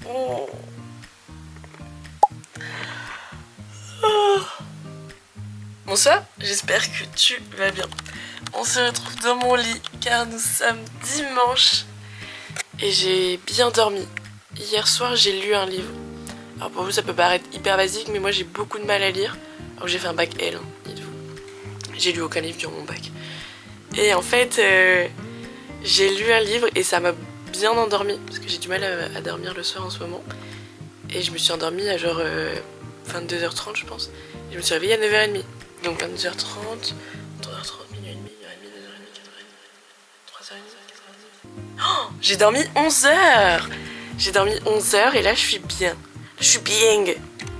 Oh. Bonsoir, j'espère que tu vas bien. On se retrouve dans mon lit car nous sommes dimanche et j'ai bien dormi. Hier soir j'ai lu un livre. Alors pour vous ça peut paraître hyper basique mais moi j'ai beaucoup de mal à lire. Alors j'ai fait un bac L, hein, dites-vous. J'ai lu aucun livre durant mon bac. Et en fait j'ai lu un livre et ça m'a bien endormi parce que j'ai du mal à dormir le soir en ce moment. Et je me suis endormie à genre 22h30 je pense. Et je me suis réveillée à 9h30. Donc 22h30, 3h30, minuit et demi, 1h30, 2h30, 4h30, 3h30, 4h30. Oh, j'ai dormi 11h. J'ai dormi 11h et là je suis bien. Je suis bien.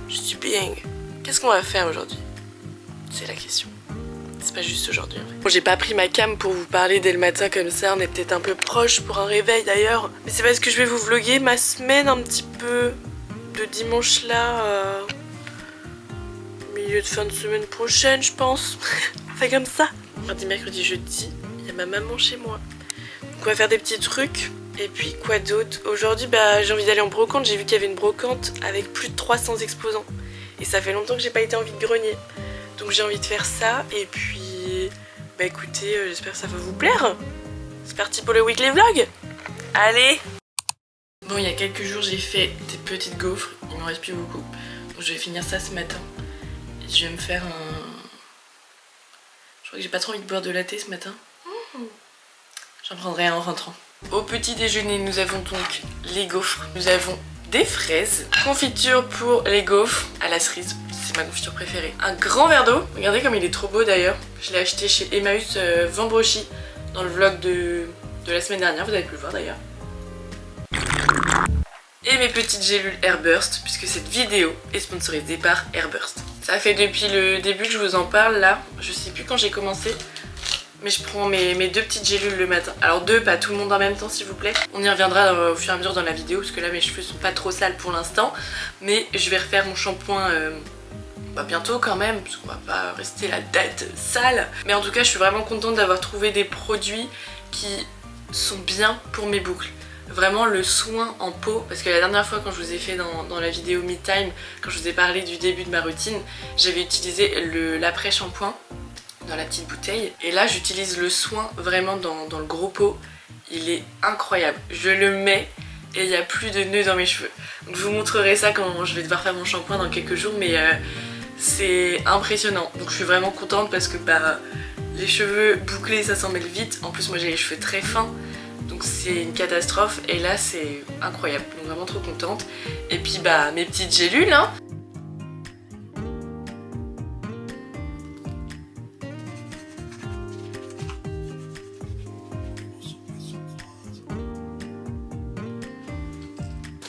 Je suis bien. Qu'est-ce qu'on va faire aujourd'hui? C'est la question. C'est pas juste aujourd'hui en fait. Bon, j'ai pas pris ma cam pour vous parler dès le matin comme ça, on est peut-être un peu proche pour un réveil d'ailleurs. Mais c'est parce que je vais vous vlogger ma semaine un petit peu de dimanche là. Milieu de fin de semaine prochaine je pense. On fait comme ça. Mardi, mercredi, jeudi, il y a ma maman chez moi. Donc on va faire des petits trucs. Et puis quoi d'autre? Aujourd'hui j'ai envie d'aller en brocante. J'ai vu qu'il y avait une brocante avec plus de 300 exposants. Et ça fait longtemps que j'ai pas été en vide-grenier. Donc j'ai envie de faire ça. Et puis écoutez, j'espère que ça va vous plaire. C'est parti pour le weekly vlog. Allez. Bon, il y a quelques jours j'ai fait des petites gaufres. Il m'en reste plus beaucoup. Donc je vais finir ça ce matin. Je vais me faire un... Je crois que j'ai pas trop envie de boire de latte ce matin. J'en prendrai un en rentrant. Au petit déjeuner, nous avons donc les gaufres. Nous avons des fraises. Confiture pour les gaufres à la cerise. C'est ma confiture préférée. Un grand verre d'eau. Regardez comme il est trop beau d'ailleurs. Je l'ai acheté chez Emmaüs Vambrochy dans le vlog de la semaine dernière. Vous avez pu le voir d'ailleurs. Et mes petites gélules Airburst, puisque cette vidéo est sponsorisée par Airburst. Ça fait depuis le début que je vous en parle là, je sais plus quand j'ai commencé, mais je prends mes deux petites gélules le matin. Alors deux, pas tout le monde en même temps s'il vous plaît. On y reviendra au fur et à mesure dans la vidéo, parce que là mes cheveux sont pas trop sales pour l'instant, mais je vais refaire mon shampoing bientôt quand même, parce qu'on va pas rester la tête sale. Mais en tout cas je suis vraiment contente d'avoir trouvé des produits qui sont bien pour mes boucles. Vraiment le soin en peau, parce que la dernière fois quand je vous ai fait dans la vidéo Me Time, quand je vous ai parlé du début de ma routine, j'avais utilisé l'après-shampoing dans la petite bouteille. Et là j'utilise le soin vraiment dans le gros pot. Il est incroyable. Je le mets et il n'y a plus de nœuds dans mes cheveux. Donc je vous montrerai ça quand je vais devoir faire mon shampoing dans quelques jours, mais c'est impressionnant. Donc je suis vraiment contente parce que les cheveux bouclés ça s'en mêle vite. En plus moi j'ai les cheveux très fins. Donc c'est une catastrophe et là c'est incroyable, donc vraiment trop contente. Et puis mes petites gélules hein.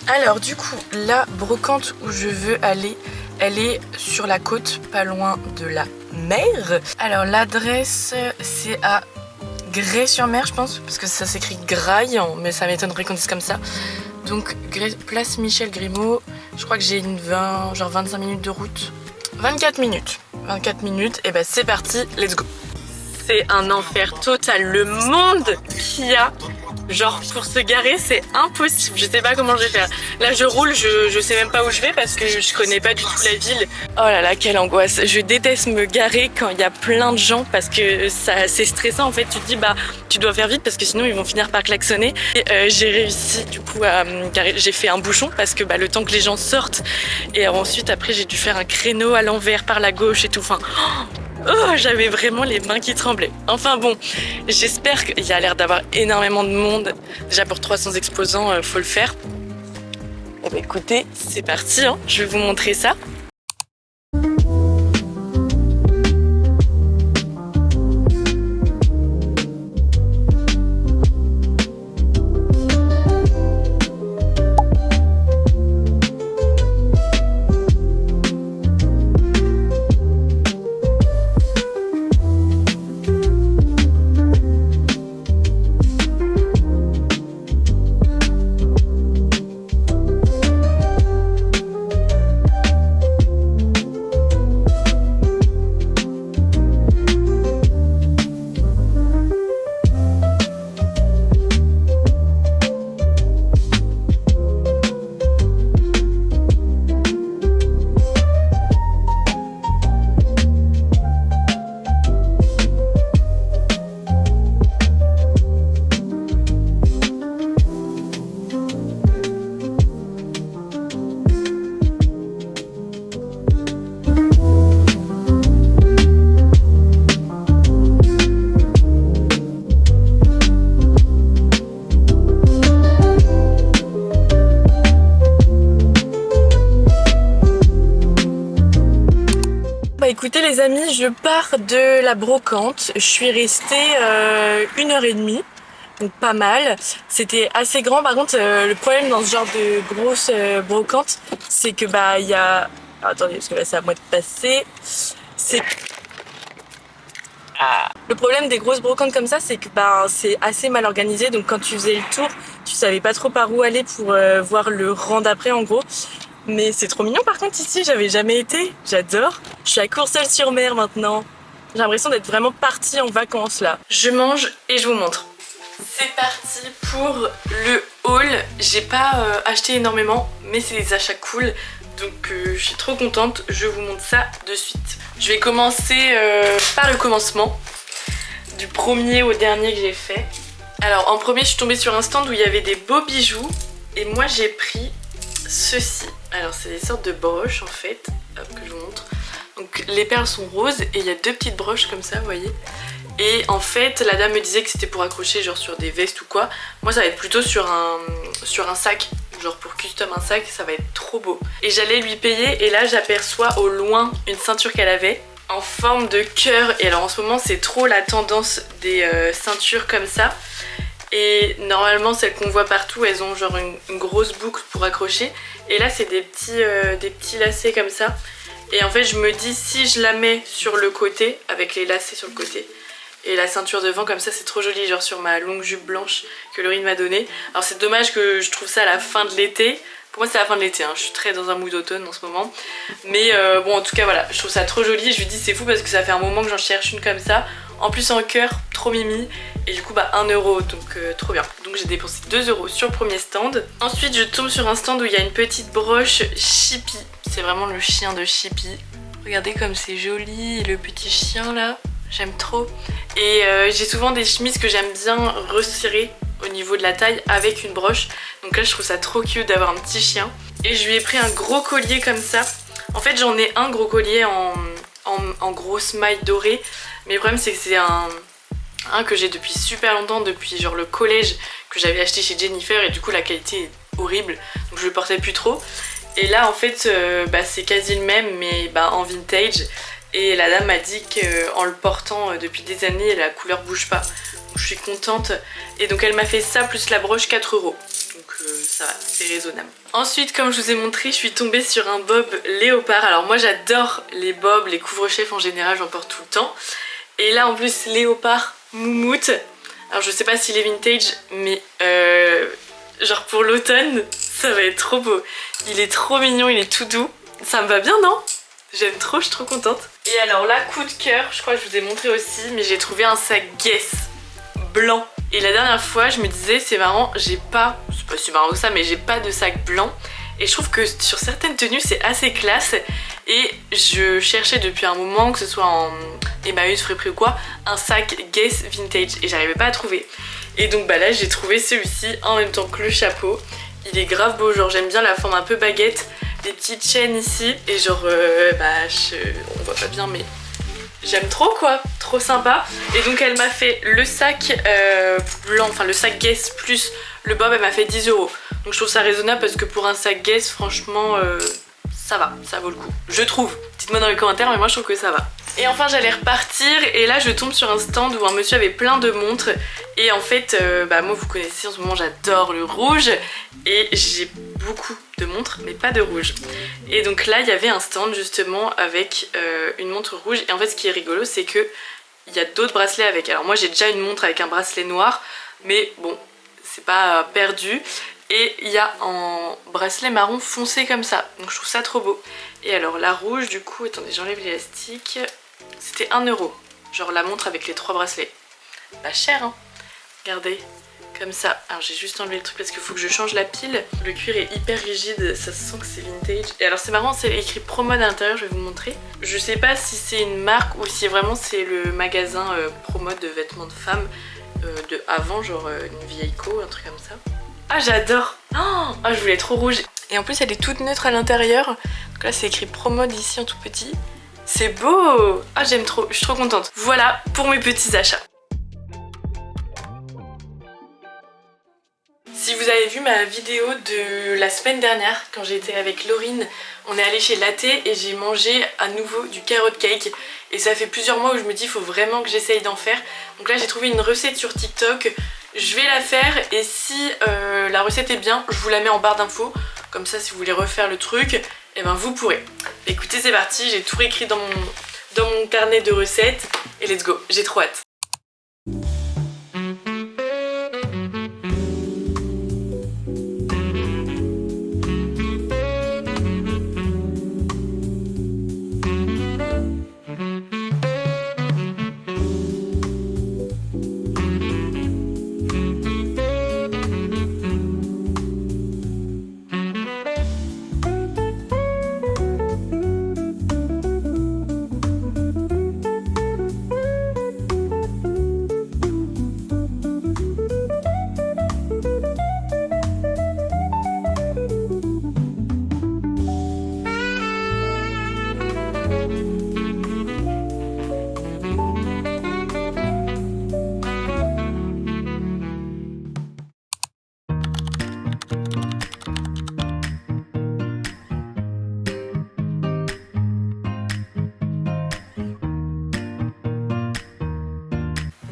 Alors du coup la brocante où je veux aller, elle est sur la côte, pas loin de la mer. Alors l'adresse c'est à Grès-sur-Mer je pense, parce que ça s'écrit Graille, mais ça m'étonnerait qu'on dise comme ça. Donc place Michel Grimaud, je crois que j'ai genre 25 minutes de route. 24 minutes, et c'est parti, let's go. C'est un enfer total, le monde qu'il y a. Genre pour se garer c'est impossible, je sais pas comment je vais faire. Là je roule, je sais même pas où je vais parce que je connais pas du tout la ville. Oh là là quelle angoisse, je déteste me garer quand il y a plein de gens parce que c'est stressant en fait. Tu te dis tu dois faire vite parce que sinon ils vont finir par klaxonner. Et j'ai réussi du coup à me garer, j'ai fait un bouchon parce que le temps que les gens sortent. Et ensuite après j'ai dû faire un créneau à l'envers par la gauche et tout, enfin... Oh, j'avais vraiment les mains qui tremblaient. Enfin bon, j'espère qu'il y a l'air d'avoir énormément de monde. Déjà pour 300 exposants, faut le faire. Bon écoutez, c'est parti, hein. Je vais vous montrer ça. Écoutez les amis, je pars de la brocante. Je suis restée 1h30. Donc pas mal. C'était assez grand. Par contre, le problème dans ce genre de grosse brocante, c'est que bah il y a... Alors, attendez, parce que là c'est à moi de passer. C'est... Le problème des grosses brocantes comme ça, c'est que bah, c'est assez mal organisé. Donc quand tu faisais le tour, tu savais pas trop par où aller pour voir le rang d'après en gros. Mais c'est trop mignon par contre ici, j'avais jamais été. J'adore. Je suis à Courseulles-sur-Mer maintenant. J'ai l'impression d'être vraiment partie en vacances là. Je mange et je vous montre. C'est parti pour le haul. J'ai pas acheté énormément, mais c'est des achats cool. Donc je suis trop contente, je vous montre ça de suite. Je vais commencer par le commencement, du premier au dernier que j'ai fait. Alors en premier je suis tombée sur un stand où il y avait des beaux bijoux et moi j'ai pris ceci. Alors c'est des sortes de broches en fait, hop, que je vous montre. Donc les perles sont roses et il y a deux petites broches comme ça, vous voyez. Et en fait la dame me disait que c'était pour accrocher genre sur des vestes ou quoi. Moi ça va être plutôt sur un sac. Genre pour custom un sac, ça va être trop beau. Et j'allais lui payer et là j'aperçois au loin une ceinture qu'elle avait en forme de cœur. Et alors en ce moment c'est trop la tendance des ceintures comme ça. Et normalement celles qu'on voit partout elles ont genre une grosse boucle pour accrocher. Et là c'est des petits lacets comme ça. Et en fait je me dis si je la mets sur le côté, avec les lacets sur le côté, et la ceinture devant comme ça c'est trop joli, genre sur ma longue jupe blanche que Laurine m'a donnée. Alors c'est dommage que je trouve ça à la fin de l'été. Pour moi c'est la fin de l'été, hein. Je suis très dans un mood automne en ce moment. Mais bon en tout cas voilà, je trouve ça trop joli. Je lui dis c'est fou parce que ça fait un moment que j'en cherche une comme ça. En plus en cœur, trop mimi. Et du coup bah 1 euro, donc trop bien. Donc j'ai dépensé 2 euros sur le premier stand. Ensuite je tombe sur un stand où il y a une petite broche Chippy. C'est vraiment le chien de Chippy. Regardez comme c'est joli, le petit chien là. J'aime trop. Et j'ai souvent des chemises que j'aime bien resserrer au niveau de la taille avec une broche. Donc là je trouve ça trop cute d'avoir un petit chien. Et je lui ai pris un gros collier comme ça. En fait j'en ai un gros collier en grosse maille dorée. Mais le problème c'est que c'est un que j'ai depuis super longtemps, depuis genre le collège, que j'avais acheté chez Jennifer. Et du coup la qualité est horrible, donc je le portais plus trop. Et là en fait bah, c'est quasi le même mais bah, en vintage. Et la dame m'a dit qu'en le portant depuis des années, la couleur bouge pas. Donc je suis contente. Et donc elle m'a fait ça plus la broche 4 euros. Donc ça va, c'est raisonnable. Ensuite, comme je vous ai montré, je suis tombée sur un bob léopard. Alors moi j'adore les bobs, les couvre-chefs en général, j'en porte tout le temps. Et là en plus léopard moumoute. Alors je sais pas s'il est vintage, mais genre pour l'automne, ça va être trop beau. Il est trop mignon, il est tout doux. Ça me va bien, non ? J'aime trop, je suis trop contente. Et alors là, coup de cœur, je crois que je vous ai montré aussi, mais j'ai trouvé un sac Guess blanc. Et la dernière fois, je me disais, c'est marrant, j'ai pas, c'est pas si marrant que ça, mais j'ai pas de sac blanc. Et je trouve que sur certaines tenues, c'est assez classe. Et je cherchais depuis un moment, que ce soit en Emmaüs, Friperie ou quoi, un sac Guess vintage. Et j'arrivais pas à trouver. Et donc bah là, j'ai trouvé celui-ci en même temps que le chapeau. Il est grave beau, genre j'aime bien la forme un peu baguette. Des petites chaînes ici et genre on voit pas bien mais j'aime trop quoi, trop sympa. Et donc elle m'a fait le sac blanc, enfin le sac Guess plus le bob, elle m'a fait 10 euros. Donc je trouve ça raisonnable parce que pour un sac Guess franchement ça va, ça vaut le coup, je trouve. Dites-moi dans les commentaires mais moi je trouve que ça va. Et enfin j'allais repartir et là je tombe sur un stand où un monsieur avait plein de montres. Et en fait bah moi vous connaissez en ce moment j'adore le rouge. Et j'ai beaucoup de montres mais pas de rouge. Et donc là il y avait un stand justement avec une montre rouge. Et en fait ce qui est rigolo c'est que il y a d'autres bracelets avec. Alors moi j'ai déjà une montre avec un bracelet noir. Mais bon c'est pas perdu. Et il y a un bracelet marron foncé comme ça. Donc je trouve ça trop beau. Et alors la rouge du coup, attendez j'enlève l'élastique. C'était 1 euro. Genre la montre avec les 3 bracelets. Pas cher hein. Regardez. Comme ça. Alors j'ai juste enlevé le truc parce qu'il faut que je change la pile. Le cuir est hyper rigide, ça se sent que c'est vintage. Et alors c'est marrant, c'est écrit Promode à l'intérieur, je vais vous montrer. Je sais pas si c'est une marque ou si vraiment c'est le magasin Promode de vêtements de femmes de avant, genre une vieille co, un truc comme ça. Ah j'adore. Oh, je voulais trop rouge. Et en plus elle est toute neutre à l'intérieur. Donc là c'est écrit Promode ici en tout petit. C'est beau. Ah j'aime trop, je suis trop contente. Voilà pour mes petits achats. Si vous avez vu vu ma vidéo de la semaine dernière quand j'étais avec Laurine. On est allé chez Latte et j'ai mangé à nouveau du carrot cake. Et ça fait plusieurs mois où je me dis il faut vraiment que j'essaye d'en faire. Donc là j'ai trouvé une recette sur TikTok. Je vais la faire et si la recette est bien, je vous la mets en barre d'infos. Comme ça si vous voulez refaire le truc, et ben vous pourrez. Écoutez, c'est parti, j'ai tout réécrit dans mon carnet de recettes. Et let's go, j'ai trop hâte.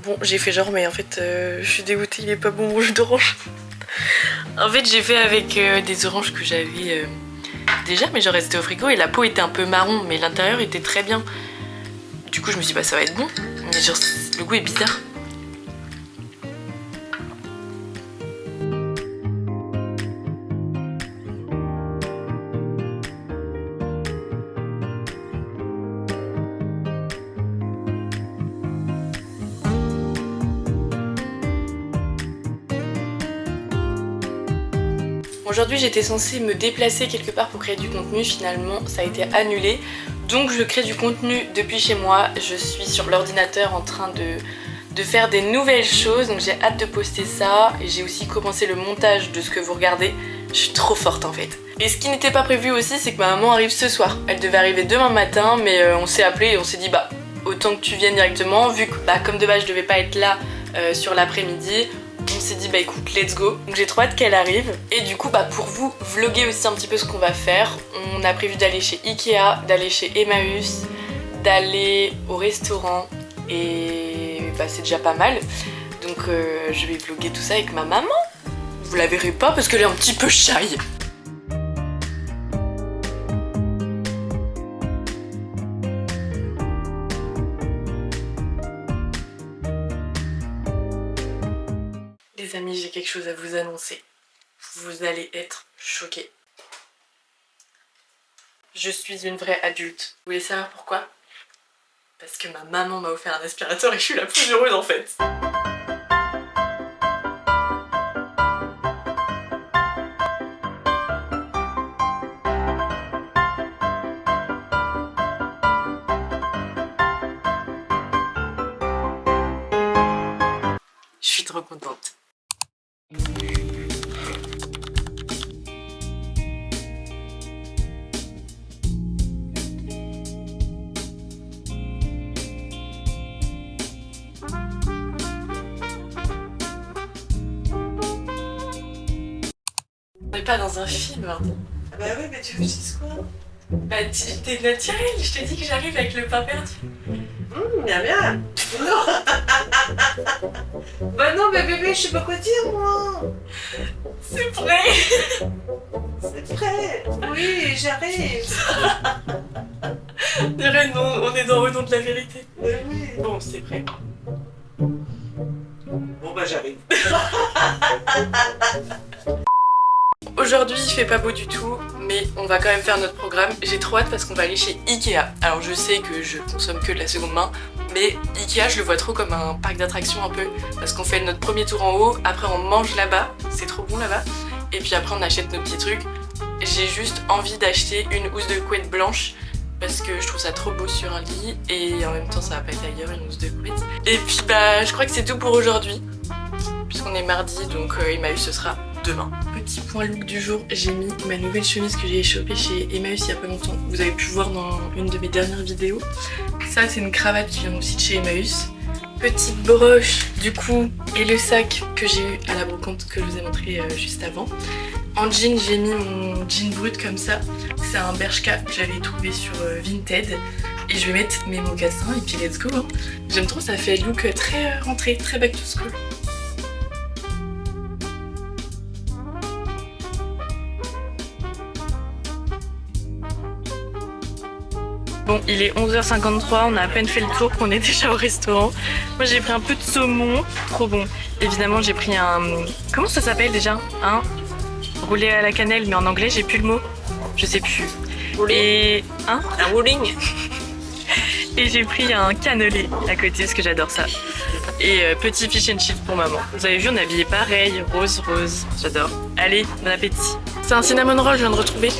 Bon, j'ai fait genre, mais en fait, je suis dégoûtée, il est pas bon mon jus d'orange. En fait, j'ai fait avec des oranges que j'avais déjà, mais genre resté au frigo et la peau était un peu marron, mais l'intérieur était très bien. Du coup, je me suis dit, bah ça va être bon, mais genre, le goût est bizarre. Aujourd'hui j'étais censée me déplacer quelque part pour créer du contenu, finalement ça a été annulé. Donc je crée du contenu depuis chez moi, je suis sur l'ordinateur en train de faire des nouvelles choses. Donc j'ai hâte de poster ça et j'ai aussi commencé le montage de ce que vous regardez. Je suis trop forte en fait. Et ce qui n'était pas prévu aussi, c'est que ma maman arrive ce soir. Elle devait arriver demain matin, mais on s'est appelé et on s'est dit bah autant que tu viennes directement, vu que bah, comme de base je devais pas être là sur l'après-midi. On s'est dit bah écoute let's go, donc j'ai trop hâte qu'elle arrive. Et du coup bah pour vous vlogger aussi un petit peu ce qu'on va faire, on a prévu d'aller chez Ikea, d'aller chez Emmaüs, d'aller au restaurant et bah c'est déjà pas mal. Donc je vais vlogger tout ça avec ma maman. Vous la verrez pas parce qu'elle est un petit peu shy. Les amis, j'ai quelque chose à vous annoncer. Vous allez être choqués. Je suis une vraie adulte. Vous voulez savoir pourquoi? Parce que ma maman m'a offert un aspirateur et je suis la plus heureuse en fait. Je suis trop contente. On n'est pas dans un film. Hein. Bah oui, mais tu veux que je dise quoi? Bah t'es naturel, je te dis que j'arrive avec le pain perdu. Bien bien. Bah non, mais bébé, je sais pas quoi dire moi. C'est prêt. C'est prêt. Oui, j'arrive. Non, on est dans au nom de la vérité. Oui. Bon, c'est prêt. Bon bah j'arrive. Aujourd'hui il fait pas beau du tout, mais on va quand même faire notre programme. J'ai trop hâte parce qu'on va aller chez Ikea. Alors je sais que je consomme que de la seconde main, mais Ikea je le vois trop comme un parc d'attractions un peu. Parce qu'on fait notre premier tour en haut, après on mange là-bas, c'est trop bon là-bas. Et puis après on achète nos petits trucs. J'ai juste envie d'acheter une housse de couette blanche parce que je trouve ça trop beau sur un lit et en même temps ça va pas être ailleurs une housse de couette. Et puis bah je crois que c'est tout pour aujourd'hui puisqu'on est mardi, donc Emmaüs ce sera demain. Petit point look du jour, j'ai mis ma nouvelle chemise que j'ai chopée chez Emmaüs il y a pas longtemps. Vous avez pu voir dans une de mes dernières vidéos. Ça c'est une cravate qui vient aussi de chez Emmaüs. petite broche du coup et le sac que j'ai eu à la brocante que je vous ai montré juste avant. En jean, j'ai mis mon jean brut comme ça. C'est un Bershka que j'avais trouvé sur Vinted. Et je vais mettre mes mocassins et puis let's go hein. J'aime trop, ça fait look très rentré, très back to school. Bon, il est 11h53, on a à peine fait le tour qu'on est déjà au restaurant. Moi j'ai pris un peu de saumon, trop bon. Évidemment j'ai pris un... Comment ça s'appelle déjà? Un roulé à la cannelle, mais en anglais j'ai plus le mot. Je sais plus. Et... Un rolling. Et j'ai pris un cannelé à côté parce que j'adore ça. Et petit fish and chips pour maman. Vous avez vu, on est habillé pareil, rose, j'adore. Allez, bon appétit. C'est un cinnamon roll, je viens de retrouver.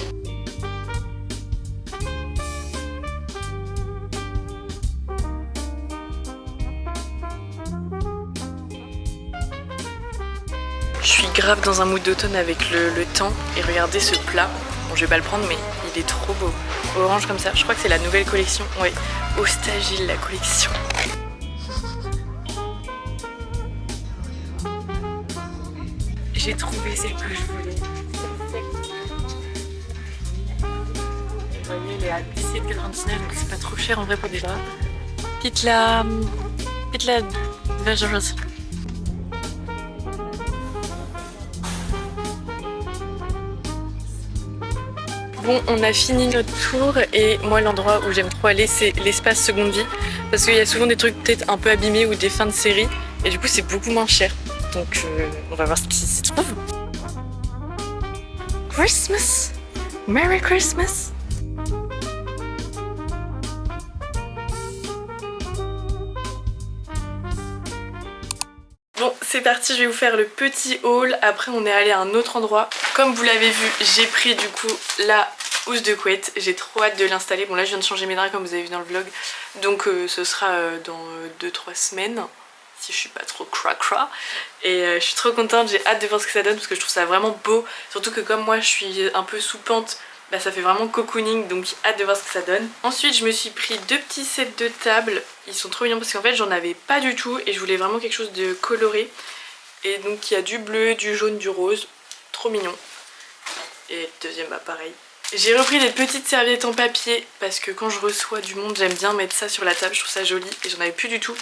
Je suis grave dans un mood d'automne avec le temps et regardez ce plat. Bon, je vais pas le prendre mais il est trop beau. Orange comme ça, je crois que c'est la nouvelle collection. Ouais, Ostagil la collection. J'ai trouvé celle que je voulais. Vous voyez, elle est à 17,99 donc c'est pas trop cher en vrai pour des draps. Pitla Dangerous. Bon, on a fini notre tour et moi l'endroit où j'aime trop aller c'est l'espace seconde vie parce qu'il y a souvent des trucs peut-être un peu abîmés ou des fins de série et du coup c'est beaucoup moins cher. Donc on va voir ce qui s'y trouve. Christmas! Merry Christmas! Bon, c'est parti, je vais vous faire le petit haul. Après, on est allé à un autre endroit. Comme vous l'avez vu, j'ai pris du coup la housse de couette. J'ai trop hâte de l'installer. Bon, là, je viens de changer mes draps comme vous avez vu dans le vlog. Donc, ce sera dans 2-3 semaines. Si je suis pas trop cracra. Et je suis trop contente. J'ai hâte de voir ce que ça donne parce que je trouve ça vraiment beau. Surtout que comme moi, je suis un peu sous pente. Bah, ça fait vraiment cocooning, donc j'ai hâte de voir ce que ça donne. Ensuite je me suis pris 2 petits sets de table. Ils sont trop mignons parce qu'en fait j'en avais pas du tout et je voulais vraiment quelque chose de coloré. Et donc il y a du bleu, du jaune, du rose. Trop mignon. Et le deuxième bah pareil. J'ai repris des petites serviettes en papier parce que quand je reçois du monde j'aime bien mettre ça sur la table, je trouve ça joli et j'en avais plus du tout.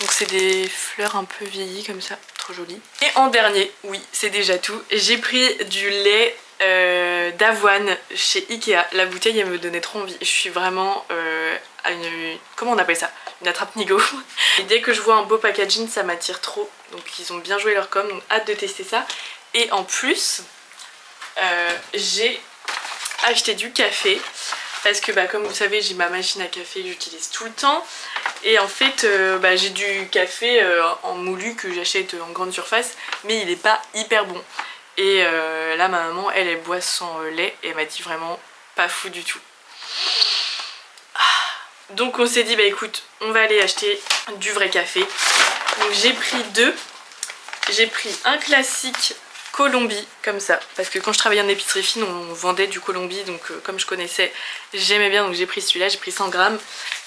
Donc c'est des fleurs un peu vieillies comme ça, trop jolies. Et en dernier, oui c'est déjà tout, j'ai pris du lait d'avoine chez Ikea. La bouteille elle me donnait trop envie. Je suis vraiment à une... comment on appelle ça? Une attrape-nigo. Et dès que je vois un beau packaging ça m'attire trop. Donc ils ont bien joué leur com, donc hâte de tester ça. Et en plus j'ai acheté du café. Parce que bah, comme vous savez j'ai ma machine à café que j'utilise tout le temps. Et en fait bah, j'ai du café en moulu que j'achète en grande surface. Mais il est pas hyper bon. Et là ma maman elle boit sans lait et elle m'a dit vraiment pas fou du tout. Donc on s'est dit bah écoute on va aller acheter du vrai café. Donc j'ai pris 2. J'ai pris un classique Colombie comme ça parce que quand je travaillais en épicerie fine on vendait du Colombie donc comme je connaissais j'aimais bien donc j'ai pris celui-là, j'ai pris 100 grammes.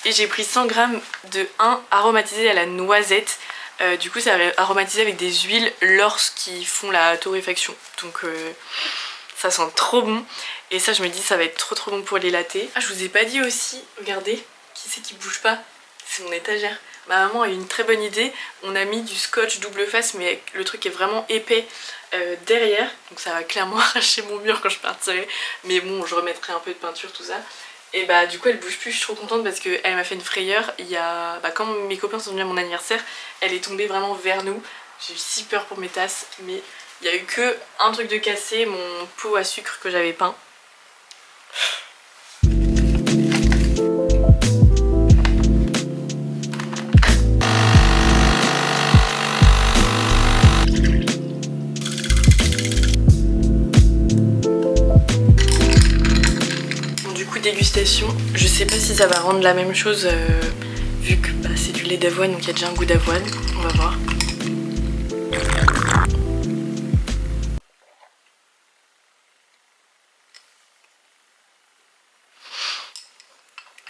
Et j'ai pris 100 grammes de 1 aromatisé à la noisette. Du coup ça va aromatiser avec des huiles lorsqu'ils font la torréfaction. Donc ça sent trop bon. Et ça je me dis ça va être trop bon pour les lattés. Ah je vous ai pas dit aussi, regardez, qui c'est qui bouge pas? C'est mon étagère. Ma maman a eu une très bonne idée. On a mis du scotch double face mais le truc est vraiment épais derrière. Donc ça va clairement arracher mon mur quand je partirai. Mais bon je remettrai un peu de peinture tout ça. Et bah du coup elle bouge plus, je suis trop contente parce qu'elle m'a fait une frayeur. Il y a... bah, quand mes copains sont venus à mon anniversaire, elle est tombée vraiment vers nous. J'ai eu si peur pour mes tasses, mais il y a eu que un truc de cassé, mon pot à sucre que j'avais peint. Dégustation, je sais pas si ça va rendre la même chose vu que bah, c'est du lait d'avoine donc il y a déjà un goût d'avoine, on va voir.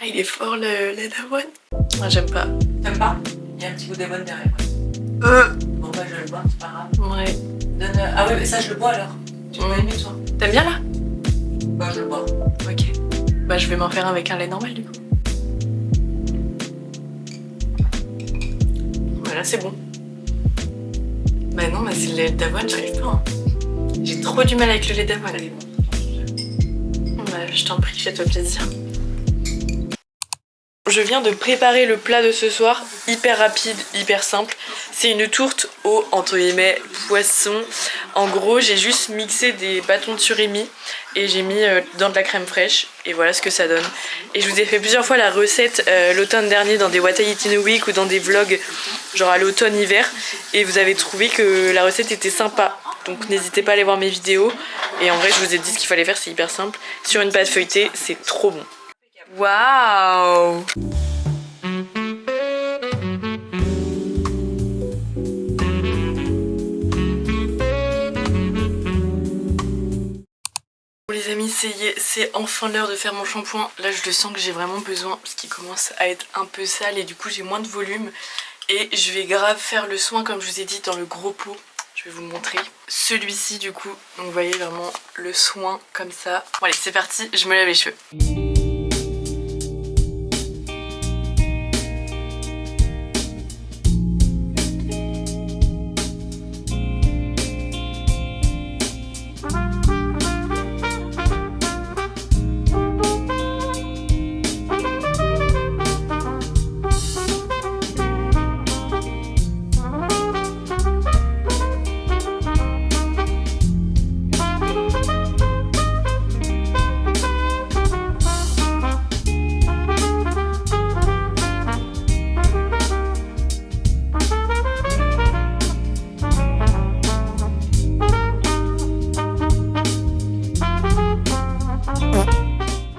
Ah il est fort le lait d'avoine. Moi j'aime pas. T'aimes pas? Il y a un petit goût d'avoine derrière. Bon bah je le bois, c'est pas grave. Ouais. Ah ouais, mais ça je le bois alors. Tu peux aimer toi? T'aimes bien là? Bah je le bois. Ok. Bah je vais m'en faire avec un lait normal du coup. Voilà, c'est bon. Bah non, mais c'est le lait d'avoine, j'arrive pas. Hein. J'ai trop du mal avec le lait d'avoine. Bah je t'en prie, fais-toi plaisir. Je viens de préparer le plat de ce soir, hyper rapide, hyper simple. C'est une tourte au, entre guillemets, poisson. En gros, j'ai juste mixé des bâtons de surimi et j'ai mis dans de la crème fraîche. Et voilà ce que ça donne. Et je vous ai fait plusieurs fois la recette l'automne dernier dans des What I Eat in a Week ou dans des vlogs genre à l'automne-hiver. Et vous avez trouvé que la recette était sympa. Donc n'hésitez pas à aller voir mes vidéos. Et en vrai, je vous ai dit ce qu'il fallait faire, c'est hyper simple. Sur une pâte feuilletée, c'est trop bon. Waouh! Bon les amis, c'est enfin l'heure de faire mon shampoing. Là je le sens que j'ai vraiment besoin parce qu'il commence à être un peu sale et du coup j'ai moins de volume. Et je vais grave faire le soin comme je vous ai dit dans le gros pot. Je vais vous le montrer. Celui-ci du coup, donc vous voyez vraiment le soin comme ça. Bon allez c'est parti, je me lave les cheveux.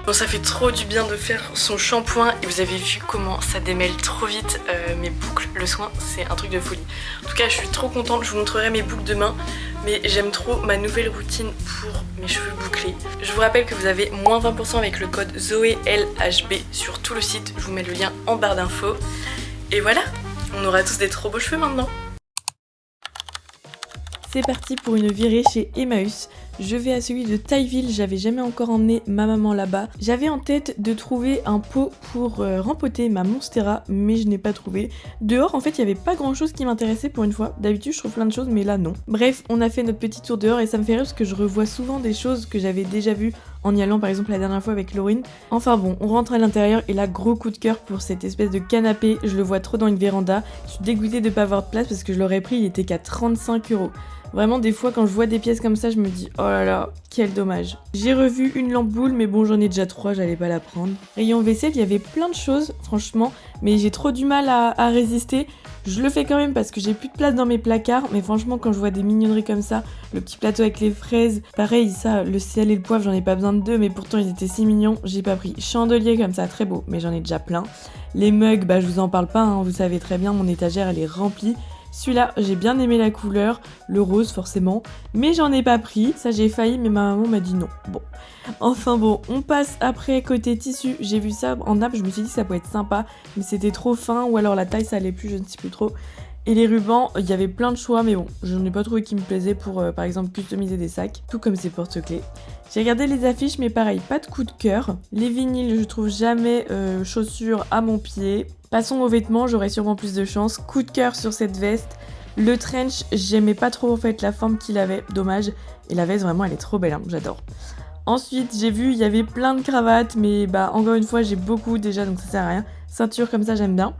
Bon ça fait trop du bien de faire son shampoing et vous avez vu comment ça démêle trop vite mes boucles, le soin c'est un truc de folie. En tout cas je suis trop contente, je vous montrerai mes boucles demain mais j'aime trop ma nouvelle routine pour mes cheveux bouclés. Je vous rappelle que vous avez moins 20% avec le code ZOELHB sur tout le site, je vous mets le lien en barre d'infos. Et voilà, on aura tous des trop beaux cheveux maintenant. C'est parti pour une virée chez Emmaüs. Je vais à celui de Tailleville, j'avais jamais encore emmené ma maman là-bas. J'avais en tête de trouver un pot pour rempoter ma Monstera, mais je n'ai pas trouvé. Dehors, en fait, il n'y avait pas grand-chose qui m'intéressait pour une fois. D'habitude, je trouve plein de choses, mais là, non. Bref, on a fait notre petit tour dehors et ça me fait rire parce que je revois souvent des choses que j'avais déjà vues en y allant, par exemple, la dernière fois avec Laurine. Enfin bon, on rentre à l'intérieur et là, gros coup de cœur pour cette espèce de canapé. Je le vois trop dans une véranda. Je suis dégoûtée de pas avoir de place parce que je l'aurais pris, il était qu'à 35 €. Vraiment des fois quand je vois des pièces comme ça je me dis oh là là quel dommage. J'ai revu une lampe boule mais bon j'en ai déjà 3, j'allais pas la prendre. Rayon vaisselle il y avait plein de choses franchement mais j'ai trop du mal à résister. Je le fais quand même parce que j'ai plus de place dans mes placards mais franchement quand je vois des mignonneries comme ça, le petit plateau avec les fraises, pareil ça le sel et le poivre j'en ai pas besoin de deux mais pourtant ils étaient si mignons, j'ai pas pris. Chandelier comme ça très beau mais j'en ai déjà plein. Les mugs bah je vous en parle pas hein, vous savez très bien mon étagère elle est remplie. Celui-là, j'ai bien aimé la couleur, le rose forcément, mais j'en ai pas pris. Ça, j'ai failli, mais ma maman m'a dit non. Bon, enfin bon, on passe après côté tissu. J'ai vu ça en nappe, je me suis dit que ça pouvait être sympa, mais c'était trop fin ou alors la taille ça allait plus, je ne sais plus trop. Et les rubans, il y avait plein de choix, mais bon, je n'en ai pas trouvé qui me plaisait pour par exemple customiser des sacs, tout comme ces porte-clés. J'ai regardé les affiches, mais pareil, pas de coup de cœur. Les vinyles, je trouve jamais chaussures à mon pied. Passons aux vêtements, j'aurais sûrement plus de chance. Coup de cœur sur cette veste. Le trench, j'aimais pas trop en fait la forme qu'il avait, dommage. Et la veste, vraiment, elle est trop belle, hein, j'adore. Ensuite, j'ai vu, il y avait plein de cravates, mais bah encore une fois, j'ai beaucoup déjà, donc ça sert à rien. Ceinture comme ça, j'aime bien.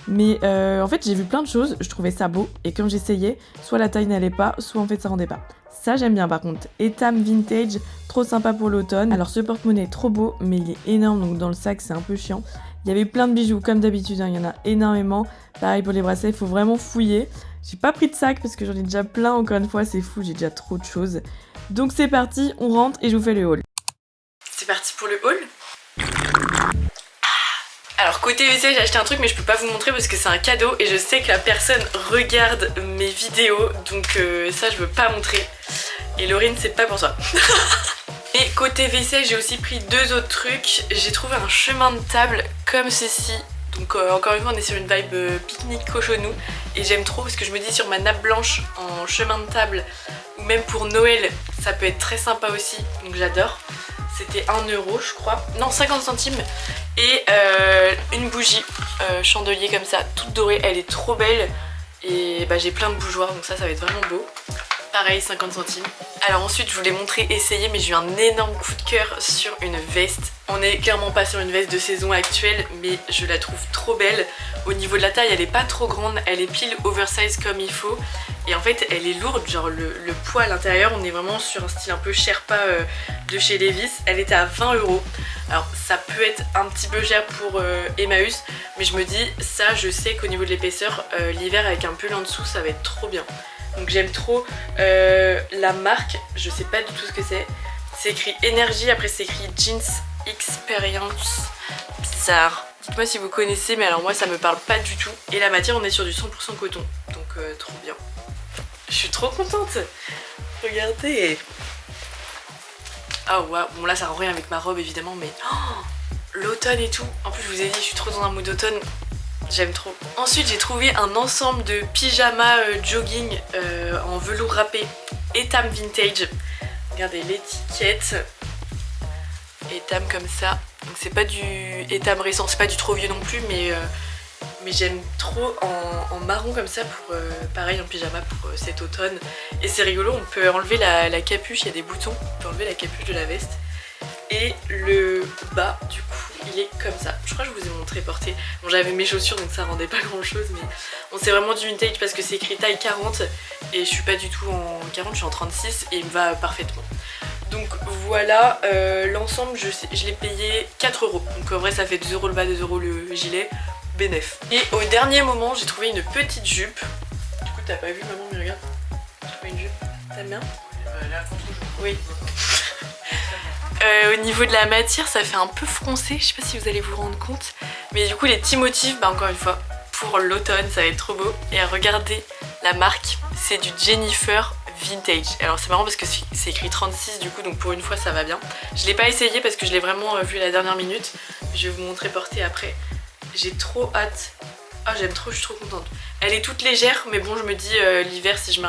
Mais en fait, j'ai vu plein de choses, je trouvais ça beau. Et comme j'essayais, soit la taille n'allait pas, soit en fait ça rendait pas. Ça j'aime bien par contre. Etam vintage, trop sympa pour l'automne. Alors ce porte-monnaie est trop beau, mais il est énorme, donc dans le sac c'est un peu chiant. Il y avait plein de bijoux comme d'habitude, hein, il y en a énormément. Pareil pour les bracelets, il faut vraiment fouiller. J'ai pas pris de sac parce que j'en ai déjà plein, encore une fois c'est fou, j'ai déjà trop de choses. Donc c'est parti, on rentre et je vous fais le haul. C'est parti pour le haul. Alors côté vaisselle j'ai acheté un truc mais je peux pas vous montrer parce que c'est un cadeau et je sais que la personne regarde mes vidéos donc ça je veux pas montrer. Et Laurine c'est pas pour toi. Et côté vaisselle j'ai aussi pris deux autres trucs. J'ai trouvé un chemin de table comme ceci Donc encore une fois on est sur une vibe pique-nique cochonou. Et j'aime trop parce que je me dis sur ma nappe blanche en chemin de table ou même pour Noël ça peut être très sympa aussi. Donc j'adore. C'était 1 euro je crois, non 50 centimes. Et une bougie chandelier comme ça, toute dorée, elle est trop belle. Et bah, j'ai plein de bougeoirs donc ça va être vraiment beau. Pareil 50 centimes. Alors ensuite je voulais montrer, essayer, mais j'ai eu un énorme coup de cœur sur une veste. On est clairement pas sur une veste de saison actuelle, mais je la trouve trop belle. Au niveau de la taille elle est pas trop grande, elle est pile oversize comme il faut. Et en fait elle est lourde, genre le poids à l'intérieur, on est vraiment sur un style un peu Sherpa de chez Levi's. Elle était à 20 euros. Alors ça peut être un petit peu cher pour Emmaüs, mais je me dis ça je sais qu'au niveau de l'épaisseur, l'hiver avec un pull en dessous ça va être trop bien. Donc j'aime trop la marque, je sais pas du tout ce que c'est. C'est écrit énergie, après c'est écrit Jeans Experience. Bizarre. Dites-moi si vous connaissez, mais alors moi ça me parle pas du tout. Et la matière on est sur du 100% coton, donc trop bien. Je suis trop contente. Regardez. Oh waouh, bon là ça rend rien avec ma robe évidemment, mais l'automne et tout. En plus je vous ai dit je suis trop dans un mood d'automne. J'aime trop. Ensuite j'ai trouvé un ensemble de pyjamas jogging en velours râpé Etam Vintage. Regardez l'étiquette. Etam comme ça. Donc c'est pas du Etam récent, c'est pas du trop vieux non plus, mais j'aime trop en marron comme ça pour pareil en pyjama pour cet automne. Et c'est rigolo, on peut enlever la capuche, il y a des boutons, on peut enlever la capuche de la veste. Et le bas du coup il est comme ça. Je crois que je vous ai montré porté. Bon j'avais mes chaussures donc ça rendait pas grand chose, mais bon, c'est vraiment du vintage parce que c'est écrit taille 40 et je suis pas du tout en 40, je suis en 36 et il me va parfaitement. Donc voilà, l'ensemble je l'ai payé 4 euros. Donc en vrai ça fait 2 euros le bas, 2 euros le gilet, bénef. Et au dernier moment j'ai trouvé une petite jupe. Du coup t'as pas vu maman, mais regarde, j'ai trouvé une jupe, t'aimes bien? Oui. Au niveau de la matière ça fait un peu froncé, je sais pas si vous allez vous rendre compte. Mais du coup les petits motifs, bah encore une fois, pour l'automne ça va être trop beau. Et regardez la marque, c'est du Jennifer Vintage. Alors c'est marrant parce que c'est écrit 36 du coup, donc pour une fois ça va bien. Je l'ai pas essayé parce que je l'ai vraiment vu à la dernière minute. Je vais vous montrer porter après. J'ai trop hâte. Ah j'aime trop, je suis trop contente. Elle est toute légère mais bon je me dis l'hiver si je mets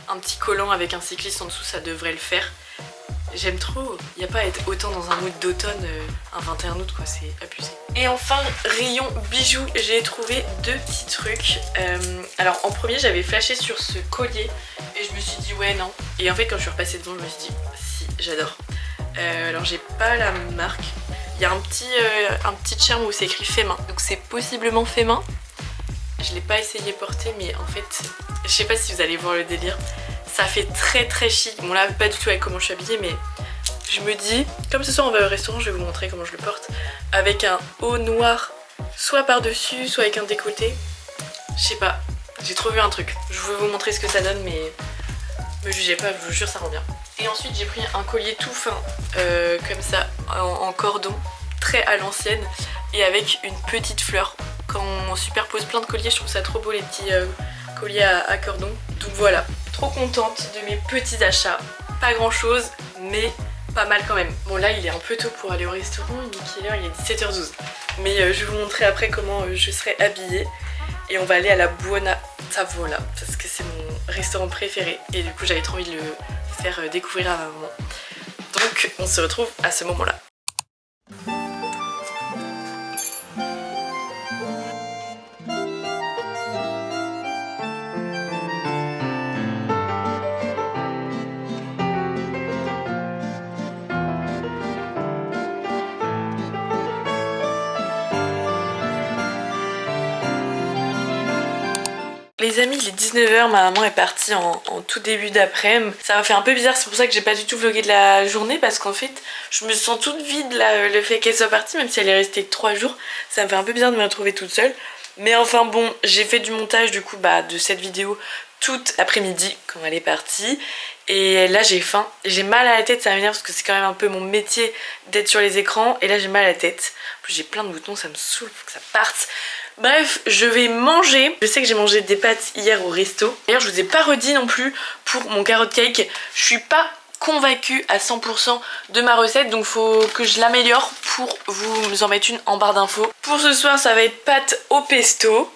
un petit collant avec un cycliste en dessous ça devrait le faire. J'aime trop, il n'y a pas à être autant dans un mood d'automne un 21 août quoi, c'est abusé. Et enfin, rayon bijoux, j'ai trouvé 2 petits trucs. Alors en premier j'avais flashé sur ce collier et je me suis dit ouais non. Et en fait quand je suis repassée devant je me suis dit si, j'adore. Alors j'ai pas la marque, il y a un petit charme où c'est écrit fait main. Donc c'est possiblement fait main. Je l'ai pas essayé porter mais en fait, je sais pas si vous allez voir le délire. Ça fait très très chic. Bon là pas du tout avec comment je suis habillée mais je me dis, comme ce soir on va au restaurant, je vais vous montrer comment je le porte. Avec un haut noir, soit par dessus, soit avec un décolleté. Je sais pas, j'ai trouvé un truc. Je vais vous montrer ce que ça donne mais me jugez pas, je vous jure ça rend bien. Et ensuite j'ai pris un collier tout fin, comme ça, en cordon, très à l'ancienne. Et avec une petite fleur. Quand on superpose plein de colliers, je trouve ça trop beau les petits colliers à cordon. Donc voilà. Trop contente de mes petits achats. Pas grand chose, mais pas mal quand même. Bon là il est un peu tôt pour aller au restaurant, il est 17h12. Mais je vais vous montrer après comment je serai habillée. Et on va aller à la Buona Tavola, parce que c'est mon restaurant préféré. Et du coup j'avais trop envie de le faire découvrir à ma maman. Donc on se retrouve à ce moment-là. Les amis, il est 19h, ma maman est partie en tout début d'après-midi. Ça m'a fait un peu bizarre, c'est pour ça que j'ai pas du tout vlogué de la journée parce qu'en fait, je me sens toute vide là, le fait qu'elle soit partie, même si elle est restée que 3 jours. Ça me fait un peu bizarre de me retrouver toute seule. Mais enfin bon, j'ai fait du montage du coup de cette vidéo toute l'après-midi quand elle est partie. Et là j'ai faim, j'ai mal à la tête, ça m'énerve parce que c'est quand même un peu mon métier d'être sur les écrans. Et là j'ai mal à la tête. En plus j'ai plein de boutons, ça me saoule, faut que ça parte. Bref, je vais manger. Je sais que j'ai mangé des pâtes hier au resto. D'ailleurs je vous ai pas redit non plus pour mon carrot cake. Je suis pas convaincue à 100% de ma recette, donc faut que je l'améliore pour vous en mettre une en barre d'infos. Pour ce soir ça va être pâtes au pesto.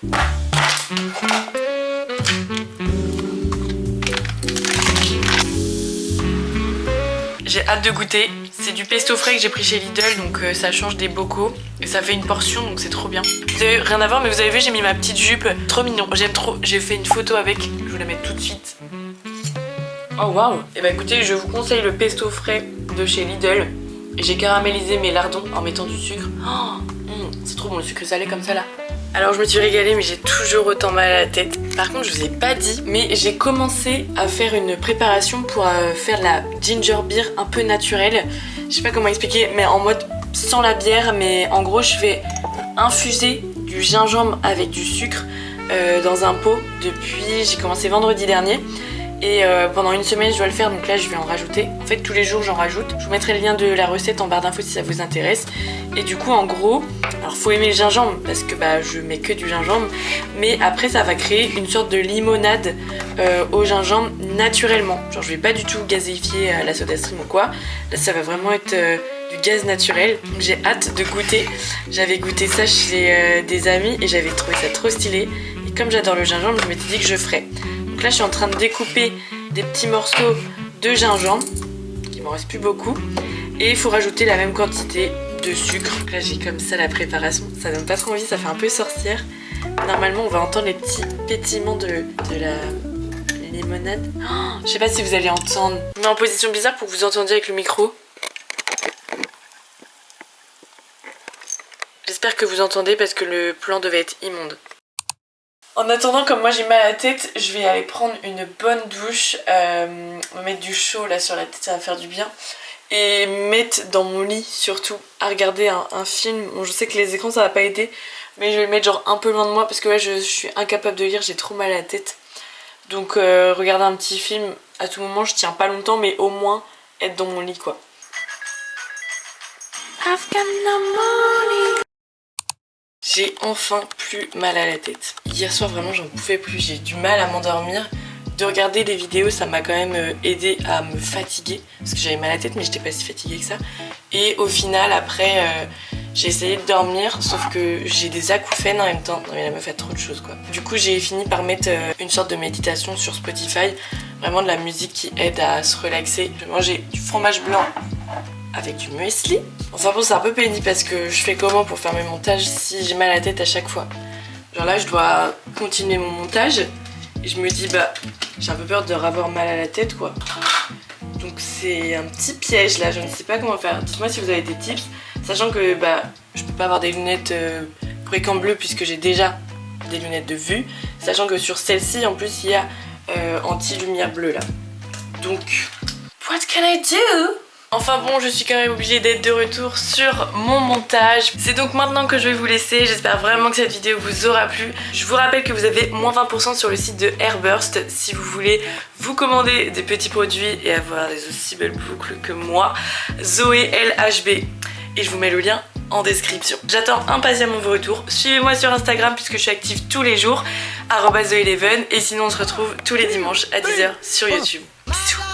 J'ai hâte de goûter. C'est du pesto frais que j'ai pris chez Lidl, donc ça change des bocaux. Et ça fait une portion, donc c'est trop bien. Vous avez rien à voir, mais vous avez vu, j'ai mis ma petite jupe. Trop mignon, j'aime trop. J'ai fait une photo avec, je vous la mets tout de suite. Oh waouh. Et bah écoutez, je vous conseille le pesto frais de chez Lidl. Et j'ai caramélisé mes lardons en mettant du sucre. Oh, c'est trop bon le sucre salé comme ça là. Alors je me suis régalée, mais j'ai toujours autant mal à la tête. Par contre je vous ai pas dit, mais j'ai commencé à faire une préparation pour faire de la ginger beer un peu naturelle. Je sais pas comment expliquer, mais en mode sans la bière. Mais en gros je vais infuser du gingembre avec du sucre dans un pot. Depuis, j'ai commencé vendredi dernier. Et pendant une semaine je dois le faire, donc là je vais en rajouter. En fait tous les jours j'en rajoute. Je vous mettrai le lien de la recette en barre d'infos si ça vous intéresse. Et du coup en gros, alors faut aimer le gingembre parce que bah je mets que du gingembre. Mais après ça va créer une sorte de limonade au gingembre naturellement. Genre je vais pas du tout gazéifier la soda stream ou quoi. Là ça va vraiment être du gaz naturel. Donc j'ai hâte de goûter. J'avais goûté ça chez des amis et j'avais trouvé ça trop stylé. Et comme j'adore le gingembre, je m'étais dit que je ferais. Donc là je suis en train de découper des petits morceaux de gingembre. Il m'en reste plus beaucoup. Et il faut rajouter la même quantité de sucre. Donc là j'ai comme ça la préparation. Ça donne pas trop envie, ça fait un peu sorcière. Normalement on va entendre les petits pétillements de la limonade. Oh, je sais pas si vous allez entendre. Je mets en position bizarre pour que vous entendiez avec le micro. J'espère que vous entendez parce que le plan devait être immonde. En attendant, comme moi j'ai mal à la tête, je vais aller prendre une bonne douche, me mettre du chaud là sur la tête, ça va faire du bien. Et mettre dans mon lit surtout à regarder un film. Bon, je sais que les écrans ça va pas aider, mais je vais le mettre genre un peu loin de moi parce que ouais, je suis incapable de lire, j'ai trop mal à la tête. Donc regarder un petit film à tout moment, je tiens pas longtemps, mais au moins être dans mon lit quoi. I've got no money. J'ai enfin plus mal à la tête. Hier soir vraiment j'en pouvais plus, j'ai du mal à m'endormir. De regarder les vidéos ça m'a quand même aidé à me fatiguer parce que j'avais mal à la tête mais j'étais pas si fatiguée que ça. Et au final après j'ai essayé de dormir sauf que j'ai des acouphènes en même temps. Non mais la meuf fait trop de choses quoi. Du coup j'ai fini par mettre une sorte de méditation sur Spotify. Vraiment de la musique qui aide à se relaxer. Je vais manger du fromage blanc avec du muesli. Enfin bon c'est un peu pénible parce que je fais comment pour faire mes montages si j'ai mal à la tête à chaque fois. Genre là je dois continuer mon montage et je me dis bah j'ai un peu peur de avoir mal à la tête quoi. Donc c'est un petit piège là, je ne sais pas comment faire. Dites-moi si vous avez des tips, sachant que bah je peux pas avoir des lunettes pour écran bleu puisque j'ai déjà des lunettes de vue. Sachant que sur celle-ci en plus il y a anti-lumière bleue là. Donc what can I do? Enfin bon, je suis quand même obligée d'être de retour sur mon montage. C'est donc maintenant que je vais vous laisser. J'espère vraiment que cette vidéo vous aura plu. Je vous rappelle que vous avez moins 20% sur le site de Airburst si vous voulez vous commander des petits produits et avoir des aussi belles boucles que moi. Zoé LHB. Et je vous mets le lien en description. J'attends impatiemment vos retours. Suivez-moi sur Instagram puisque je suis active tous les jours, @zoe11. Et sinon on se retrouve tous les dimanches à 10h sur YouTube. Bisous.